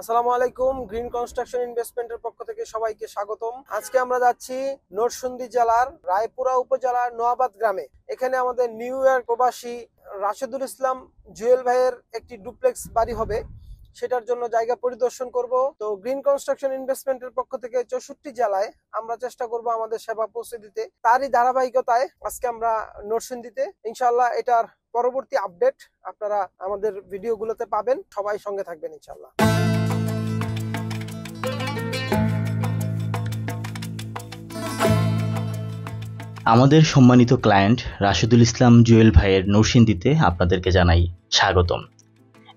আসসালামু আলাইকুম। Green construction ইনভেস্টমেন্টের পক্ষ থেকে সবাইকে স্বাগতম। আজকে আমরা যাচ্ছি নরসিংদী জেলার রায়পুরা উপজেলার নোয়াবাদ গ্রামে। এখানে আমাদের নিউ ইয়র্ক প্রবাসী রাশেদুল ইসলাম জুয়েল ভাইয়ের একটি ডুপ্লেক্স বাড়ি হবে, সেটার জন্য জায়গা পরিদর্শন করব। তো গ্রিন কনস্ট্রাকশন ইনভেস্টমেন্টের পক্ষ থেকে 64 জেলায় আমরা চেষ্টা করব আমাদের সেবা পৌঁছে দিতে। তারই ধারাবাহিকতায় আজকে আমরা নরসিংদীতে, ইনশাআল্লাহ এটার পরবর্তী আপডেট আপনারা আমাদের ভিডিওগুলোতে পাবেন। সবাই সঙ্গে থাকবেন ইনশাআল্লাহ। আমাদের সম্মানিত ক্লায়েন্ট রাশেদুল ইসলাম জুয়েল ভাইয়ের নরসিংদীতে আপনাদেরকে জানাই স্বাগতম।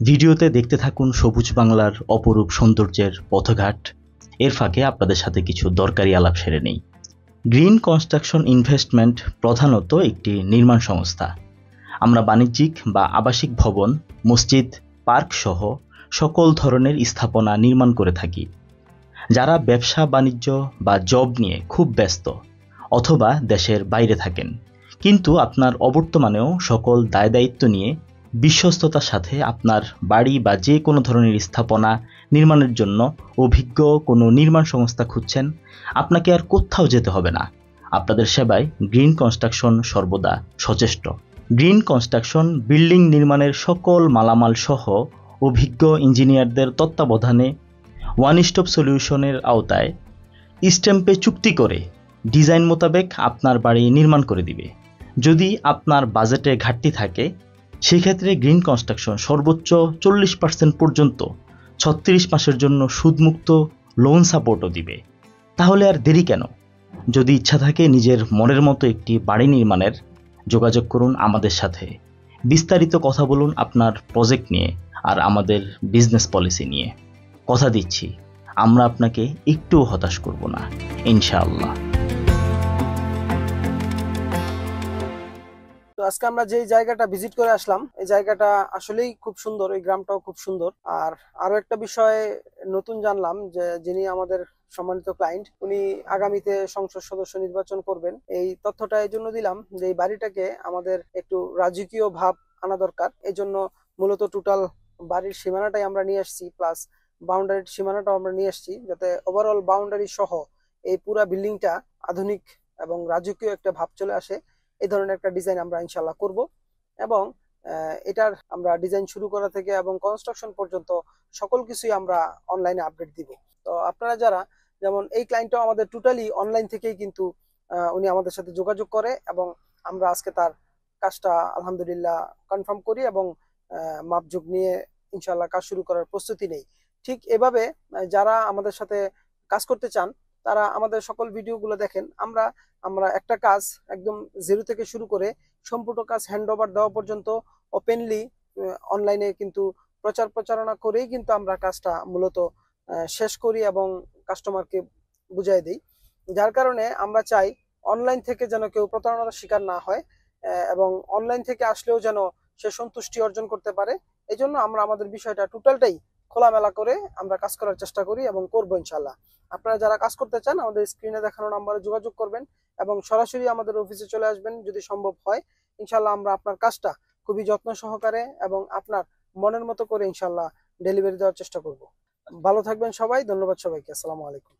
ভিডিওতে দেখতে থাকুন সবুজ বাংলার অপরূপ সৌন্দর্যের পথঘাট। এর ফাঁকে আপনাদের সাথে কিছু দরকারি আলাপ সেরে নেই। গ্রিন কনস্ট্রাকশন ইনভেস্টমেন্ট প্রধানত একটি নির্মাণ সংস্থা। আমরা বাণিজ্যিক বা আবাসিক ভবন, মসজিদ, পার্ক সহ সকল ধরনের স্থাপনা নির্মাণ করে থাকি। যারা ব্যবসা বাণিজ্য বা জব নিয়ে খুব ব্যস্ত অথবা দেশের বাইরে থাকেন, কিন্তু আপনার অবর্তমানেও সকল দায় দায়িত্ব নিয়ে বিশ্বস্ততার সাথে আপনার বাড়ি বা যে কোনো ধরনের স্থাপনা নির্মাণের জন্য অভিজ্ঞ কোনো নির্মাণ সংস্থা খুঁজছেন, আপনাকে আর কোথাও যেতে হবে না। আপনাদের সেবায় গ্রিন কনস্ট্রাকশন সর্বদা সচেষ্ট। গ্রিন কনস্ট্রাকশন বিল্ডিং নির্মাণের সকল মালামাল সহ অভিজ্ঞ ইঞ্জিনিয়ারদের তত্ত্বাবধানে ওয়ান স্টপ সলিউশনের আওতায় স্ট্যাম্পে চুক্তি করে ডিজাইন মোতাবেক আপনার বাড়ি নির্মাণ করে দিবে। যদি আপনার বাজেটে ঘাটতি থাকে, সেক্ষেত্রে গ্রিন কনস্ট্রাকশন সর্বোচ্চ 40% পর্যন্ত 36 মাসের জন্য সুদমুক্ত লোন সাপোর্টও দিবে। তাহলে আর দেরি কেন? যদি ইচ্ছা থাকে নিজের মনের মতো একটি বাড়ি নির্মাণের, যোগাযোগ করুন আমাদের সাথে। বিস্তারিত কথা বলুন আপনার প্রজেক্ট নিয়ে আর আমাদের বিজনেস পলিসি নিয়ে। কথা দিচ্ছি, আমরা আপনাকে একটুও হতাশ করব না, ইনশাআল্লাহ। তো আজকে আমরা যে জায়গাটা ভিজিট করে আসলাম, এই জায়গাটা আসলেই খুব সুন্দর, এই গ্রামটাও খুব সুন্দর। আর আরো একটা বিষয় নতুন জানলাম যে যিনি আমাদের সম্মানিত ক্লায়েন্ট, উনি আগামীতে সংসদ সদস্য নির্বাচন করবেন। এই তথ্যটা এই জন্য দিলাম যে এই বাড়িটাকে আমাদের একটু রাজকীয় ভাব আনা দরকার। এই জন্য মূলত টোটাল বাড়ির সীমানাটাই আমরা নিয়ে আসছি, প্লাস বাউন্ডারির সীমানাটাও আমরা নিয়ে আসছি, যাতে ওভারঅল বাউন্ডারি সহ এই পুরা বিল্ডিংটা আধুনিক এবং রাজকীয় একটা ভাব চলে আসে। এই ধরনের একটা ডিজাইন আমরা ইনশাল্লাহ করব, এবং এটার আমরা ডিজাইন শুরু করা থেকে এবং কনস্ট্রাকশন পর্যন্ত সকল কিছুই আমরা অনলাইনে আপডেট দিব। তো আপনারা যারা, যেমন এই ক্লায়েন্টটাও আমাদের টোটালি অনলাইন থেকেই কিন্তু উনি আমাদের সাথে যোগাযোগ করে, এবং আমরা আজকে তার কাজটা আলহামদুলিল্লাহ কনফার্ম করি এবং মাপযোগ নিয়ে ইনশাল্লাহ কাজ শুরু করার প্রস্তুতি নেই। ঠিক এভাবে যারা আমাদের সাথে কাজ করতে চান, তারা আমাদের সকল ভিডিওগুলো দেখেন। আমরা একটা কাজ একদম জিরো থেকে শুরু করে সম্পূর্ণ কাজ হ্যান্ড ওভার দেওয়া পর্যন্ত ওপেনলি অনলাইনে কিন্তু প্রচারণা করেই কিন্তু আমরা কাজটা মূলত শেষ করি এবং কাস্টমারকে বুঝাই দিই। যার কারণে আমরা চাই অনলাইন থেকে যেন কেউ প্রতারণার শিকার না হয়, এবং অনলাইন থেকে আসলেও যেন সে সন্তুষ্টি অর্জন করতে পারে। এই জন্য আমরা আমাদের বিষয়টা টোটালটাই খোলামেলা করে আমরা কাজ করার চেষ্টা করি এবং করবো ইনশাল্লাহ। আপনারা যারা কাজ করতে চান, আমাদের স্ক্রিনে দেখানো নাম্বারে যোগাযোগ করবেন এবং সরাসরি আমাদের অফিসে চলে আসবেন যদি সম্ভব হয়। ইনশাল্লাহ আমরা আপনার কাজটা খুবই যত্ন সহকারে এবং আপনার মনের মতো করে ইনশাল্লাহ ডেলিভারি দেওয়ার চেষ্টা করব। ভালো থাকবেন সবাই। ধন্যবাদ সবাইকে। আসসালামু আলাইকুম।